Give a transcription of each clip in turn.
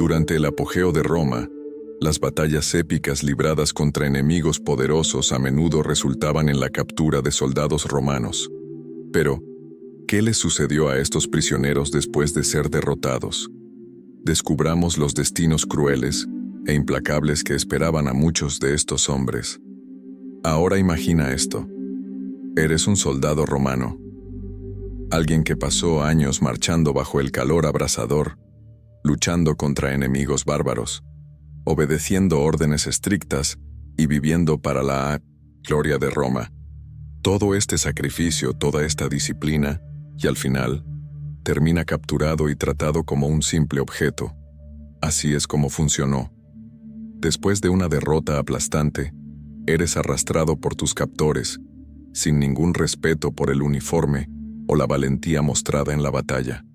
Durante el apogeo de Roma, las batallas épicas libradas contra enemigos poderosos a menudo resultaban en la captura de soldados romanos. Pero, ¿qué les sucedió a estos prisioneros después de ser derrotados? Descubramos los destinos crueles e implacables que esperaban a muchos de estos hombres. Ahora imagina esto. Eres un soldado romano. Alguien que pasó años marchando bajo el calor abrasador, luchando contra enemigos bárbaros, obedeciendo órdenes estrictas y viviendo para la gloria de Roma. Todo este sacrificio, toda esta disciplina, y al final, termina capturado y tratado como un simple objeto. Así es como funcionó. Después de una derrota aplastante, eres arrastrado por tus captores, sin ningún respeto por el uniforme o la valentía mostrada en la batalla.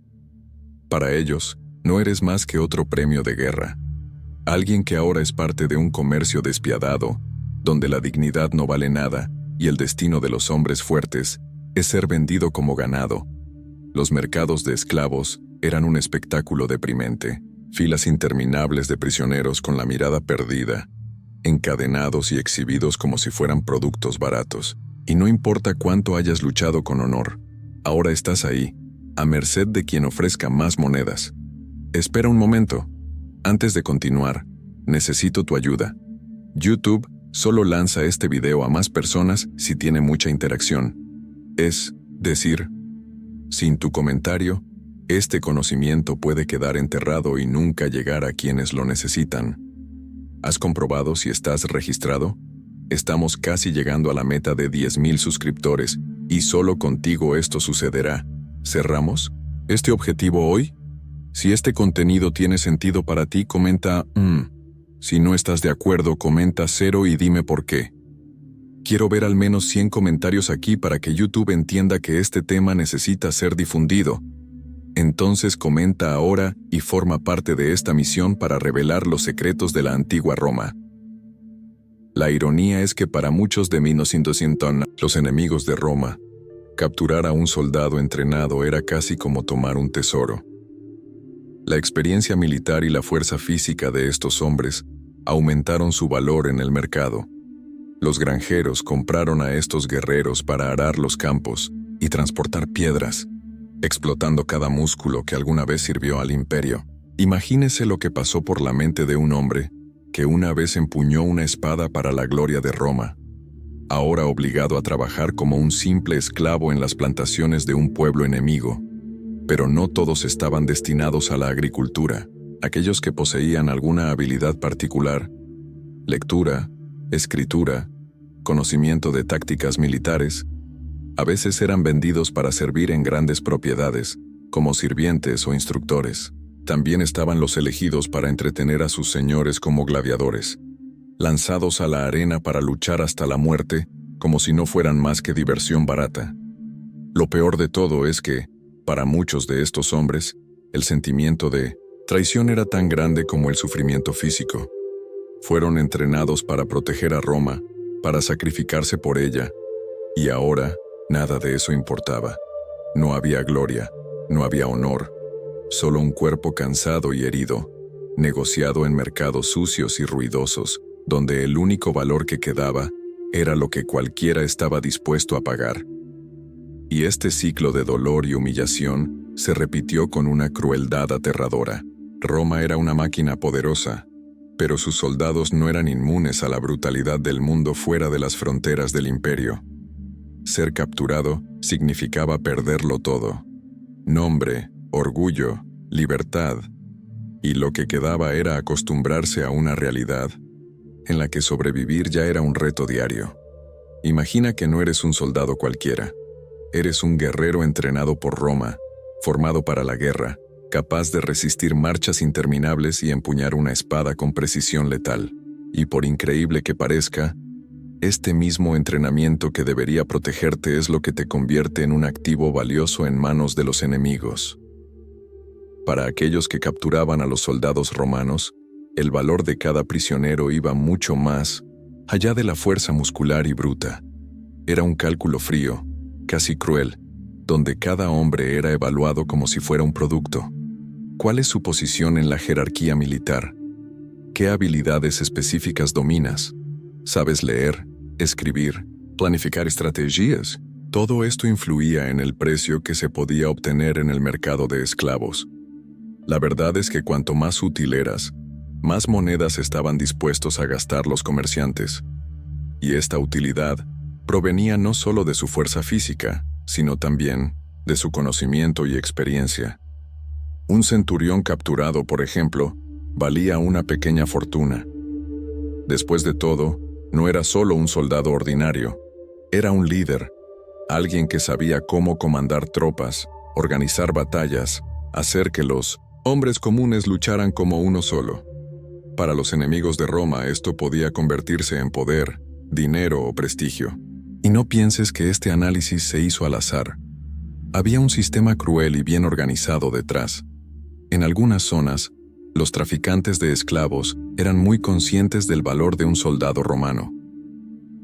Para ellos, no eres más que otro premio de guerra. Alguien que ahora es parte de un comercio despiadado, donde la dignidad no vale nada y el destino de los hombres fuertes es ser vendido como ganado. Los mercados de esclavos eran un espectáculo deprimente, filas interminables de prisioneros con la mirada perdida, encadenados y exhibidos como si fueran productos baratos. Y no importa cuánto hayas luchado con honor, ahora estás ahí, a merced de quien ofrezca más monedas. Espera un momento. Antes de continuar, necesito tu ayuda. YouTube solo lanza este video a más personas si tiene mucha interacción. Es decir, sin tu comentario, este conocimiento puede quedar enterrado y nunca llegar a quienes lo necesitan. ¿Has comprobado si estás registrado? Estamos casi llegando a la meta de 10,000 suscriptores y solo contigo esto sucederá. ¿Cerramos este objetivo hoy? Si este contenido tiene sentido para ti, comenta Si no estás de acuerdo, comenta 0 y dime por qué. Quiero ver al menos 100 comentarios aquí para que YouTube entienda que este tema necesita ser difundido. Entonces comenta ahora y forma parte de esta misión para revelar los secretos de la antigua Roma. La ironía es que para muchos de 1900, los enemigos de Roma, capturar a un soldado entrenado era casi como tomar un tesoro. La experiencia militar y la fuerza física de estos hombres aumentaron su valor en el mercado. Los granjeros compraron a estos guerreros para arar los campos y transportar piedras, explotando cada músculo que alguna vez sirvió al imperio. Imagínese lo que pasó por la mente de un hombre que una vez empuñó una espada para la gloria de Roma, ahora obligado a trabajar como un simple esclavo en las plantaciones de un pueblo enemigo. Pero no todos estaban destinados a la agricultura. Aquellos que poseían alguna habilidad particular, lectura, escritura, conocimiento de tácticas militares, a veces eran vendidos para servir en grandes propiedades, como sirvientes o instructores. También estaban los elegidos para entretener a sus señores como gladiadores, lanzados a la arena para luchar hasta la muerte, como si no fueran más que diversión barata. Lo peor de todo es que, para muchos de estos hombres, el sentimiento de traición era tan grande como el sufrimiento físico. Fueron entrenados para proteger a Roma, para sacrificarse por ella, y ahora nada de eso importaba. No había gloria, no había honor, solo un cuerpo cansado y herido, negociado en mercados sucios y ruidosos, donde el único valor que quedaba era lo que cualquiera estaba dispuesto a pagar. Y este ciclo de dolor y humillación se repitió con una crueldad aterradora. Roma era una máquina poderosa, pero sus soldados no eran inmunes a la brutalidad del mundo fuera de las fronteras del imperio. Ser capturado significaba perderlo todo: nombre, orgullo, libertad, y lo que quedaba era acostumbrarse a una realidad en la que sobrevivir ya era un reto diario. Imagina que no eres un soldado cualquiera. Eres un guerrero entrenado por Roma, formado para la guerra, capaz de resistir marchas interminables y empuñar una espada con precisión letal. Y por increíble que parezca, este mismo entrenamiento que debería protegerte es lo que te convierte en un activo valioso en manos de los enemigos. Para aquellos que capturaban a los soldados romanos, el valor de cada prisionero iba mucho más allá de la fuerza muscular y bruta. Era un cálculo frío, casi cruel, donde cada hombre era evaluado como si fuera un producto. ¿Cuál es su posición en la jerarquía militar? ¿Qué habilidades específicas dominas? ¿Sabes leer, escribir, planificar estrategias? Todo esto influía en el precio que se podía obtener en el mercado de esclavos. La verdad es que cuanto más útil eras, más monedas estaban dispuestos a gastar los comerciantes. Y esta utilidad provenía no solo de su fuerza física, sino también de su conocimiento y experiencia. Un centurión capturado, por ejemplo, valía una pequeña fortuna. Después de todo, no era solo un soldado ordinario, era un líder, alguien que sabía cómo comandar tropas, organizar batallas, hacer que los hombres comunes lucharan como uno solo. Para los enemigos de Roma esto podía convertirse en poder, dinero o prestigio. Y no pienses que este análisis se hizo al azar. Había un sistema cruel y bien organizado detrás. En algunas zonas, los traficantes de esclavos eran muy conscientes del valor de un soldado romano.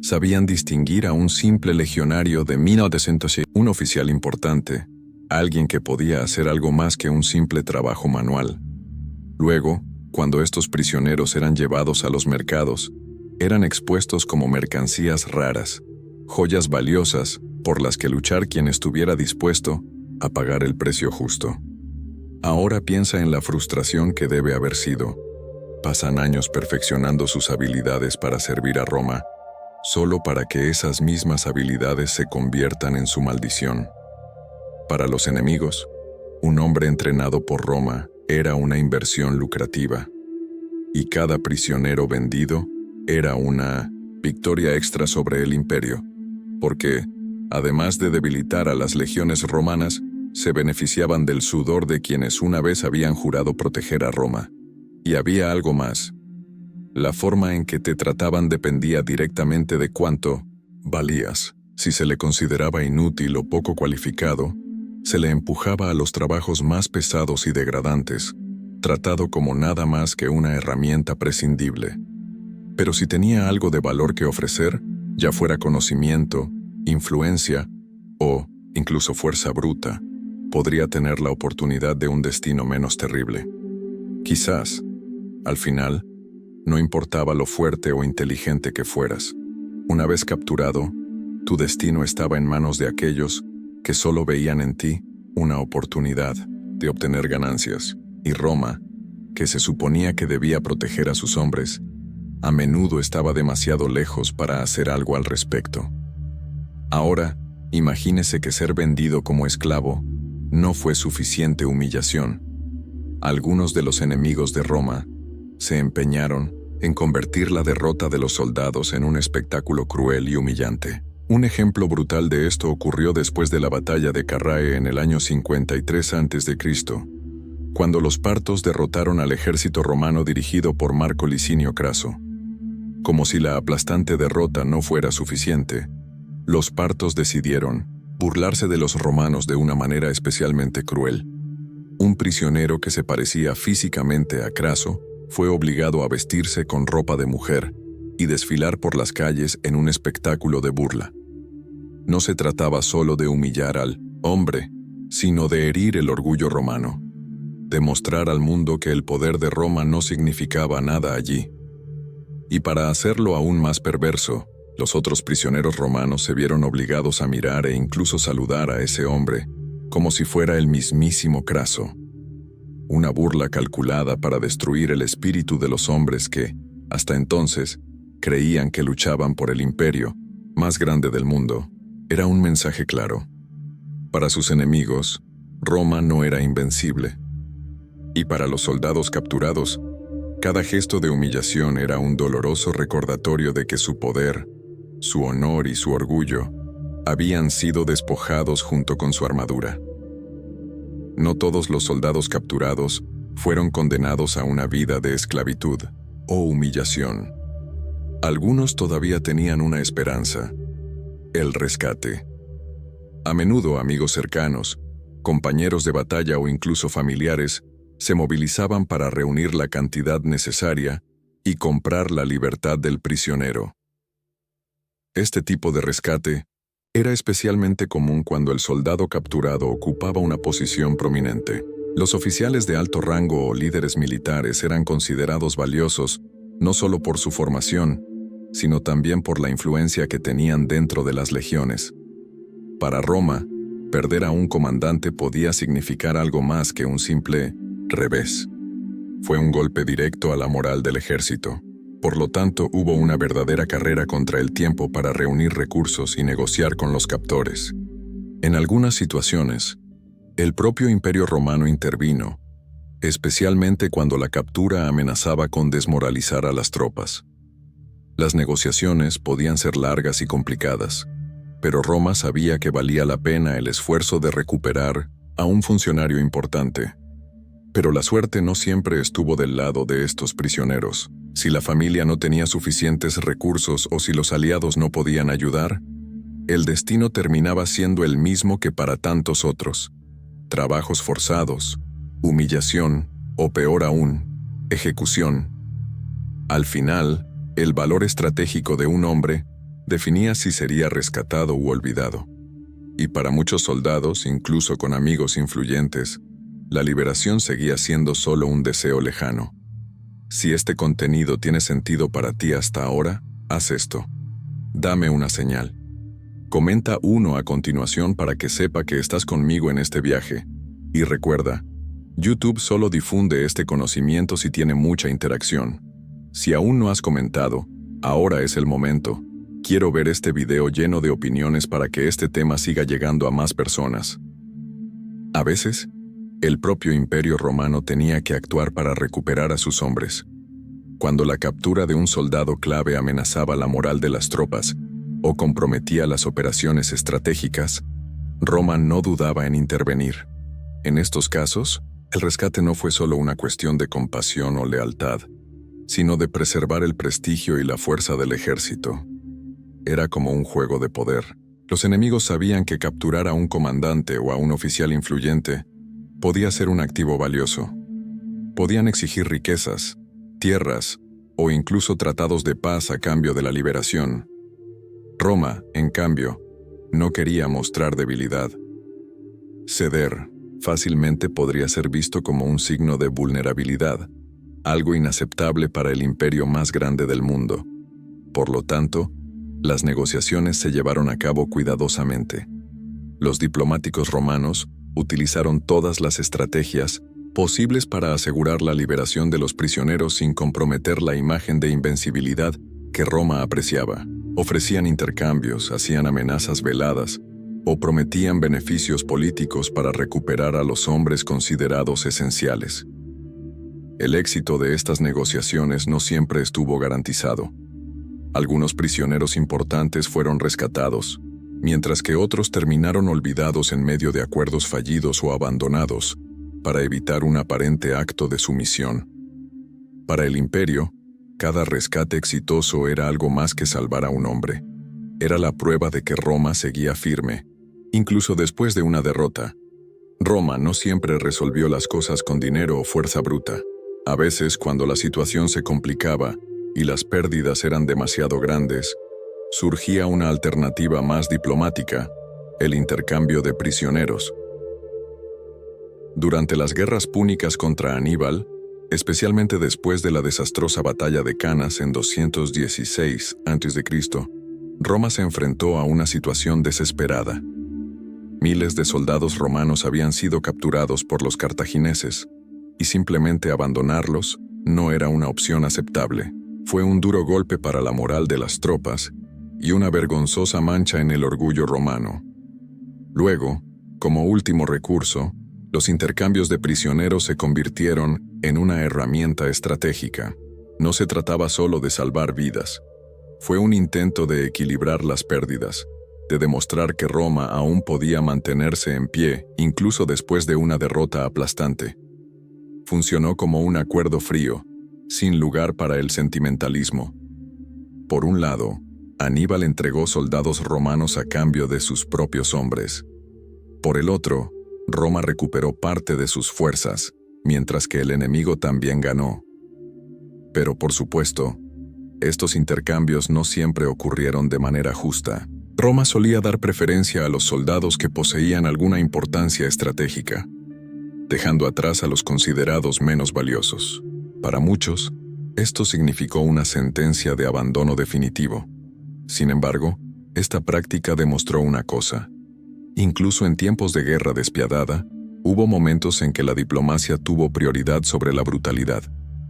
Sabían distinguir a un simple legionario de 1900, un oficial importante, alguien que podía hacer algo más que un simple trabajo manual. Luego, cuando estos prisioneros eran llevados a los mercados, eran expuestos como mercancías raras, joyas valiosas por las que luchar quien estuviera dispuesto a pagar el precio justo. Ahora piensa en la frustración que debe haber sido. Pasan años perfeccionando sus habilidades para servir a Roma, solo para que esas mismas habilidades se conviertan en su maldición. Para los enemigos, un hombre entrenado por Roma era una inversión lucrativa, y cada prisionero vendido era una victoria extra sobre el imperio, porque, además de debilitar a las legiones romanas, se beneficiaban del sudor de quienes una vez habían jurado proteger a Roma. Y había algo más. La forma en que te trataban dependía directamente de cuánto valías. Si se le consideraba inútil o poco cualificado, se le empujaba a los trabajos más pesados y degradantes, tratado como nada más que una herramienta prescindible. Pero si tenía algo de valor que ofrecer, ya fuera conocimiento, influencia o incluso fuerza bruta, podría tener la oportunidad de un destino menos terrible. Quizás, al final, no importaba lo fuerte o inteligente que fueras. Una vez capturado, tu destino estaba en manos de aquellos que solo veían en ti una oportunidad de obtener ganancias, y Roma, que se suponía que debía proteger a sus hombres, a menudo estaba demasiado lejos para hacer algo al respecto. Ahora, imagínese que ser vendido como esclavo no fue suficiente humillación. Algunos de los enemigos de Roma se empeñaron en convertir la derrota de los soldados en un espectáculo cruel y humillante. Un ejemplo brutal de esto ocurrió después de la batalla de Carrae en el año 53 a.C., cuando los partos derrotaron al ejército romano dirigido por Marco Licinio Craso. Como si la aplastante derrota no fuera suficiente, los partos decidieron burlarse de los romanos de una manera especialmente cruel. Un prisionero que se parecía físicamente a Craso fue obligado a vestirse con ropa de mujer y desfilar por las calles en un espectáculo de burla. No se trataba solo de humillar al hombre, sino de herir el orgullo romano, demostrar al mundo que el poder de Roma no significaba nada allí. Y para hacerlo aún más perverso, los otros prisioneros romanos se vieron obligados a mirar e incluso saludar a ese hombre, como si fuera el mismísimo Craso. Una burla calculada para destruir el espíritu de los hombres que, hasta entonces, creían que luchaban por el imperio más grande del mundo. Era un mensaje claro. Para sus enemigos, Roma no era invencible. Y para los soldados capturados, cada gesto de humillación era un doloroso recordatorio de que su poder, su honor y su orgullo habían sido despojados junto con su armadura. No todos los soldados capturados fueron condenados a una vida de esclavitud o humillación. Algunos todavía tenían una esperanza: el rescate. A menudo amigos cercanos, compañeros de batalla o incluso familiares se movilizaban para reunir la cantidad necesaria y comprar la libertad del prisionero. Este tipo de rescate era especialmente común cuando el soldado capturado ocupaba una posición prominente. Los oficiales de alto rango o líderes militares eran considerados valiosos no solo por su formación, sino también por la influencia que tenían dentro de las legiones. Para Roma, perder a un comandante podía significar algo más que un simple revés. Fue un golpe directo a la moral del ejército. Por lo tanto, hubo una verdadera carrera contra el tiempo para reunir recursos y negociar con los captores. En algunas situaciones, el propio Imperio Romano intervino, especialmente cuando la captura amenazaba con desmoralizar a las tropas. Las negociaciones podían ser largas y complicadas, pero Roma sabía que valía la pena el esfuerzo de recuperar a un funcionario importante. Pero la suerte no siempre estuvo del lado de estos prisioneros. Si la familia no tenía suficientes recursos o si los aliados no podían ayudar, el destino terminaba siendo el mismo que para tantos otros: trabajos forzados, humillación o, peor aún, ejecución. Al final, el valor estratégico de un hombre definía si sería rescatado u olvidado. Y para muchos soldados, incluso con amigos influyentes, la liberación seguía siendo solo un deseo lejano. Si este contenido tiene sentido para ti hasta ahora, haz esto. Dame una señal. Comenta uno a continuación para que sepa que estás conmigo en este viaje. Y recuerda, YouTube solo difunde este conocimiento si tiene mucha interacción. Si aún no has comentado, ahora es el momento. Quiero ver este video lleno de opiniones para que este tema siga llegando a más personas. A veces, el propio Imperio Romano tenía que actuar para recuperar a sus hombres. Cuando la captura de un soldado clave amenazaba la moral de las tropas o comprometía las operaciones estratégicas, Roma no dudaba en intervenir. En estos casos, el rescate no fue solo una cuestión de compasión o lealtad, sino de preservar el prestigio y la fuerza del ejército. Era como un juego de poder. Los enemigos sabían que capturar a un comandante o a un oficial influyente podía ser un activo valioso. Podían exigir riquezas, tierras o incluso tratados de paz a cambio de la liberación. Roma, en cambio, no quería mostrar debilidad. Ceder fácilmente podría ser visto como un signo de vulnerabilidad, algo inaceptable para el imperio más grande del mundo. Por lo tanto, las negociaciones se llevaron a cabo cuidadosamente. Los diplomáticos romanos utilizaron todas las estrategias posibles para asegurar la liberación de los prisioneros sin comprometer la imagen de invencibilidad que Roma apreciaba. Ofrecían intercambios, hacían amenazas veladas o prometían beneficios políticos para recuperar a los hombres considerados esenciales. El éxito de estas negociaciones no siempre estuvo garantizado. Algunos prisioneros importantes fueron rescatados, mientras que otros terminaron olvidados en medio de acuerdos fallidos o abandonados, para evitar un aparente acto de sumisión. Para el imperio, cada rescate exitoso era algo más que salvar a un hombre. Era la prueba de que Roma seguía firme, incluso después de una derrota. Roma no siempre resolvió las cosas con dinero o fuerza bruta. A veces, cuando la situación se complicaba y las pérdidas eran demasiado grandes, surgía una alternativa más diplomática: el intercambio de prisioneros. Durante las guerras púnicas contra Aníbal, especialmente después de la desastrosa batalla de Canas en 216 a.C., Roma se enfrentó a una situación desesperada. Miles de soldados romanos habían sido capturados por los cartagineses, y simplemente abandonarlos no era una opción aceptable. Fue un duro golpe para la moral de las tropas y una vergonzosa mancha en el orgullo romano. Luego, como último recurso, los intercambios de prisioneros se convirtieron en una herramienta estratégica. No se trataba solo de salvar vidas. Fue un intento de equilibrar las pérdidas, de demostrar que Roma aún podía mantenerse en pie incluso después de una derrota aplastante. Funcionó como un acuerdo frío, sin lugar para el sentimentalismo. Por un lado, Aníbal entregó soldados romanos a cambio de sus propios hombres. Por el otro, Roma recuperó parte de sus fuerzas, mientras que el enemigo también ganó. Pero por supuesto, estos intercambios no siempre ocurrieron de manera justa. Roma solía dar preferencia a los soldados que poseían alguna importancia estratégica. dejando atrás a los considerados menos valiosos. Para muchos, esto significó una sentencia de abandono definitivo. Sin embargo, esta práctica demostró una cosa. Incluso en tiempos de guerra despiadada, hubo momentos en que la diplomacia tuvo prioridad sobre la brutalidad.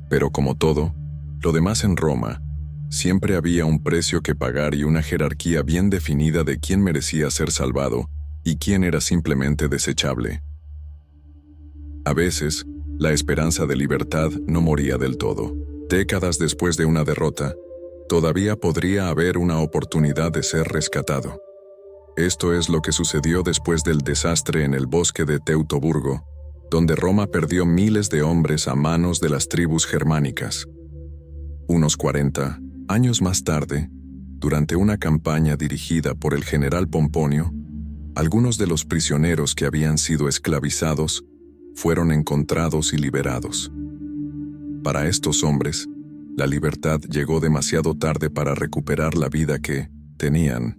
Pero como todo, lo demás en Roma, siempre había un precio que pagar y una jerarquía bien definida de quién merecía ser salvado y quién era simplemente desechable. A veces, la esperanza de libertad no moría del todo. Décadas después de una derrota, todavía podría haber una oportunidad de ser rescatado. Esto es lo que sucedió después del desastre en el bosque de Teutoburgo, donde Roma perdió miles de hombres a manos de las tribus germánicas. Unos 40 años más tarde, durante una campaña dirigida por el general Pomponio, algunos de los prisioneros que habían sido esclavizados fueron encontrados y liberados. Para estos hombres, la libertad llegó demasiado tarde para recuperar la vida que tenían,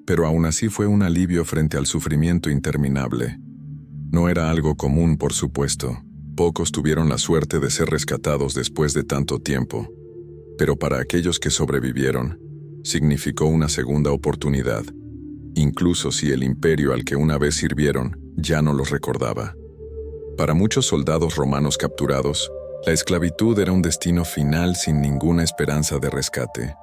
pero aún así fue un alivio frente al sufrimiento interminable. No era algo común, por supuesto. Pocos tuvieron la suerte de ser rescatados después de tanto tiempo, pero para aquellos que sobrevivieron, significó una segunda oportunidad, incluso si el imperio al que una vez sirvieron ya no los recordaba. Para muchos soldados romanos capturados, la esclavitud era un destino final sin ninguna esperanza de rescate.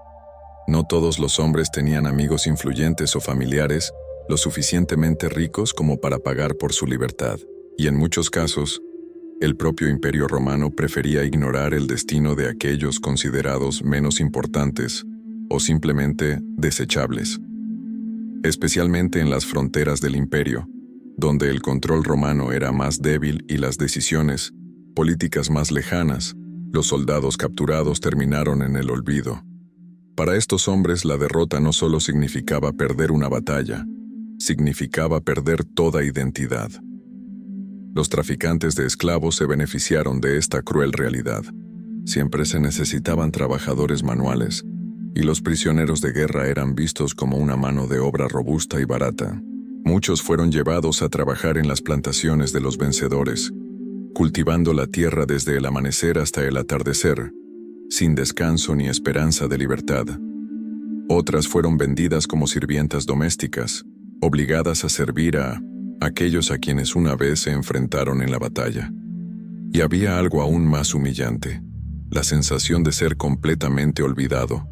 No todos los hombres tenían amigos influyentes o familiares lo suficientemente ricos como para pagar por su libertad, y en muchos casos, el propio Imperio Romano prefería ignorar el destino de aquellos considerados menos importantes o simplemente desechables. Especialmente en las fronteras del imperio, donde el control romano era más débil y las decisiones políticas más lejanas, los soldados capturados terminaron en el olvido. Para estos hombres la derrota no solo significaba perder una batalla, significaba perder toda identidad. Los traficantes de esclavos se beneficiaron de esta cruel realidad. Siempre se necesitaban trabajadores manuales, y los prisioneros de guerra eran vistos como una mano de obra robusta y barata. Muchos fueron llevados a trabajar en las plantaciones de los vencedores, cultivando la tierra desde el amanecer hasta el atardecer, sin descanso ni esperanza de libertad. Otras fueron vendidas como sirvientas domésticas, obligadas a servir a aquellos a quienes una vez se enfrentaron en la batalla. Y había algo aún más humillante, la sensación de ser completamente olvidado.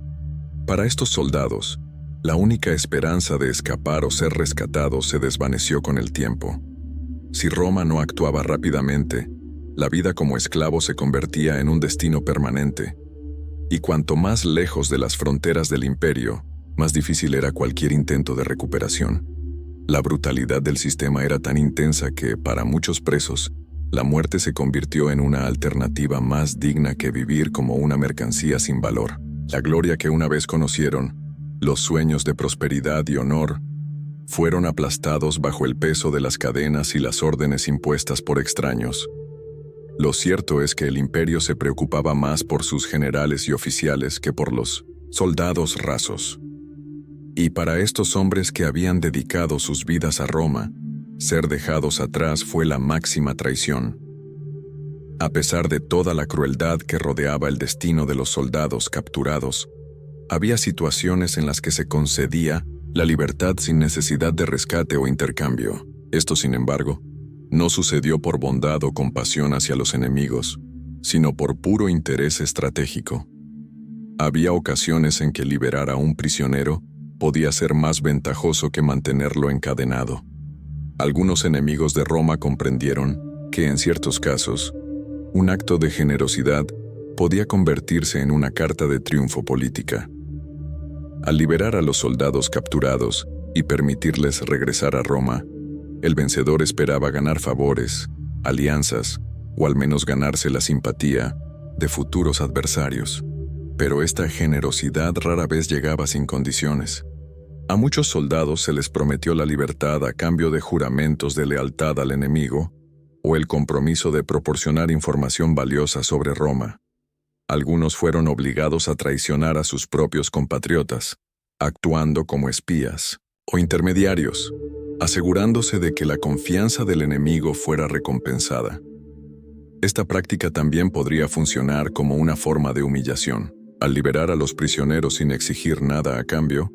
Para estos soldados, la única esperanza de escapar o ser rescatados se desvaneció con el tiempo. Si Roma no actuaba rápidamente, la vida como esclavo se convertía en un destino permanente. Y cuanto más lejos de las fronteras del imperio, más difícil era cualquier intento de recuperación. La brutalidad del sistema era tan intensa que, para muchos presos, la muerte se convirtió en una alternativa más digna que vivir como una mercancía sin valor. La gloria que una vez conocieron, los sueños de prosperidad y honor, fueron aplastados bajo el peso de las cadenas y las órdenes impuestas por extraños. Lo cierto es que el imperio se preocupaba más por sus generales y oficiales que por los soldados rasos. Y para estos hombres que habían dedicado sus vidas a Roma, ser dejados atrás fue la máxima traición. A pesar de toda la crueldad que rodeaba el destino de los soldados capturados, había situaciones en las que se concedía la libertad sin necesidad de rescate o intercambio. Esto, sin embargo, no sucedió por bondad o compasión hacia los enemigos, sino por puro interés estratégico. Había ocasiones en que liberar a un prisionero podía ser más ventajoso que mantenerlo encadenado. Algunos enemigos de Roma comprendieron que, en ciertos casos, un acto de generosidad podía convertirse en una carta de triunfo política. Al liberar a los soldados capturados y permitirles regresar a Roma, el vencedor esperaba ganar favores, alianzas, o al menos ganarse la simpatía de futuros adversarios. Pero esta generosidad rara vez llegaba sin condiciones. A muchos soldados se les prometió la libertad a cambio de juramentos de lealtad al enemigo o el compromiso de proporcionar información valiosa sobre Roma. Algunos fueron obligados a traicionar a sus propios compatriotas, actuando como espías o intermediarios. asegurándose de que la confianza del enemigo fuera recompensada. Esta práctica también podría funcionar como una forma de humillación. Al liberar a los prisioneros sin exigir nada a cambio,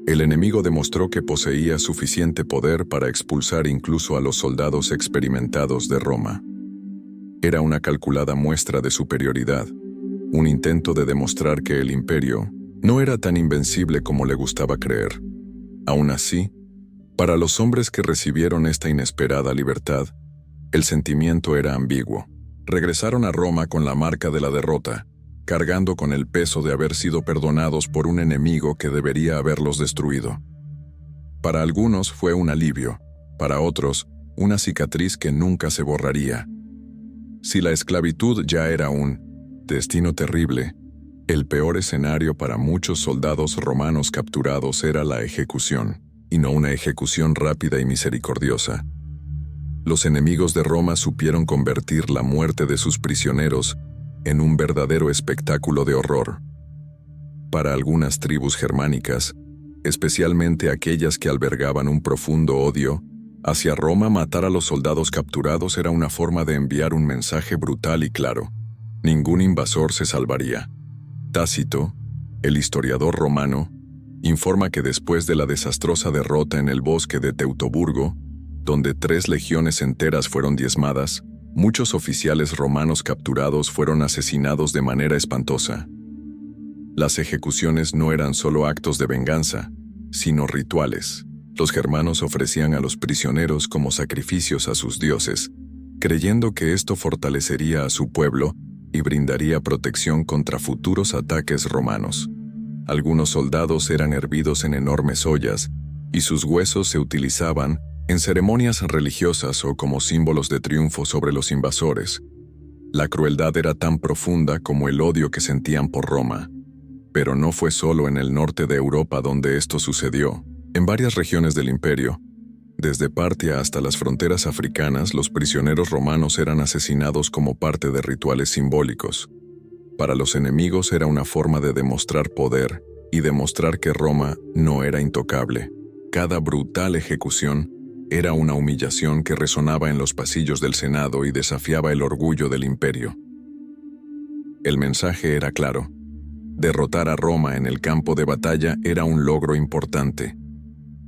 el enemigo demostró que poseía suficiente poder para expulsar incluso a los soldados experimentados de Roma. Era una calculada muestra de superioridad, un intento de demostrar que el imperio no era tan invencible como le gustaba creer. Aún así, para los hombres que recibieron esta inesperada libertad, el sentimiento era ambiguo. Regresaron a Roma con la marca de la derrota, cargando con el peso de haber sido perdonados por un enemigo que debería haberlos destruido. Para algunos fue un alivio, para otros, una cicatriz que nunca se borraría. Si la esclavitud ya era un destino terrible, el peor escenario para muchos soldados romanos capturados era la ejecución, y no una ejecución rápida y misericordiosa. Los enemigos de Roma supieron convertir la muerte de sus prisioneros en un verdadero espectáculo de horror. Para algunas tribus germánicas, especialmente aquellas que albergaban un profundo odio hacia Roma, matar a los soldados capturados era una forma de enviar un mensaje brutal y claro: ningún invasor se salvaría. Tácito, el historiador romano, informa que después de la desastrosa derrota en el bosque de Teutoburgo, donde 3 legiones enteras fueron diezmadas, muchos oficiales romanos capturados fueron asesinados de manera espantosa. Las ejecuciones no eran solo actos de venganza, sino rituales. Los germanos ofrecían a los prisioneros como sacrificios a sus dioses, creyendo que esto fortalecería a su pueblo y brindaría protección contra futuros ataques romanos. Algunos soldados eran hervidos en enormes ollas, y sus huesos se utilizaban en ceremonias religiosas o como símbolos de triunfo sobre los invasores. La crueldad era tan profunda como el odio que sentían por Roma. Pero no fue solo en el norte de Europa donde esto sucedió. En varias regiones del imperio, desde Partia hasta las fronteras africanas, los prisioneros romanos eran asesinados como parte de rituales simbólicos. Para los enemigos era una forma de demostrar poder y demostrar que Roma no era intocable. Cada brutal ejecución era una humillación que resonaba en los pasillos del Senado y desafiaba el orgullo del imperio. El mensaje era claro: derrotar a Roma en el campo de batalla era un logro importante,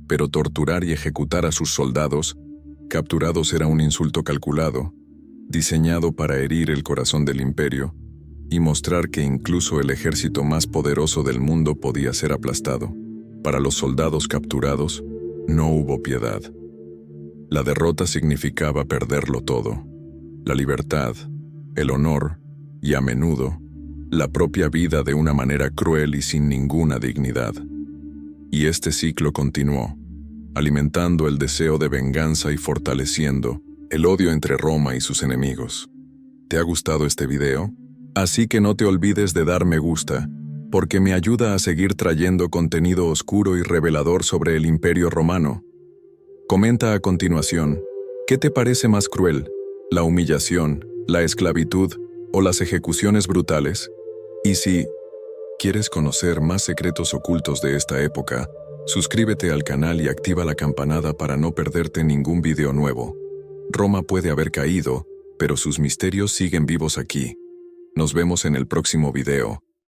pero torturar y ejecutar a sus soldados capturados era un insulto calculado, diseñado para herir el corazón del imperio y mostrar que incluso el ejército más poderoso del mundo podía ser aplastado. Para los soldados capturados, no hubo piedad. La derrota significaba perderlo todo: la libertad, el honor y, a menudo, la propia vida, de una manera cruel y sin ninguna dignidad. Y este ciclo continuó, alimentando el deseo de venganza y fortaleciendo el odio entre Roma y sus enemigos. ¿Te ha gustado este video? Así que no te olvides de dar me gusta, porque me ayuda a seguir trayendo contenido oscuro y revelador sobre el Imperio Romano. Comenta a continuación: ¿qué te parece más cruel? ¿La humillación, la esclavitud o las ejecuciones brutales? Y si quieres conocer más secretos ocultos de esta época, suscríbete al canal y activa la campanada para no perderte ningún video nuevo. Roma puede haber caído, pero sus misterios siguen vivos aquí. Nos vemos en el próximo video.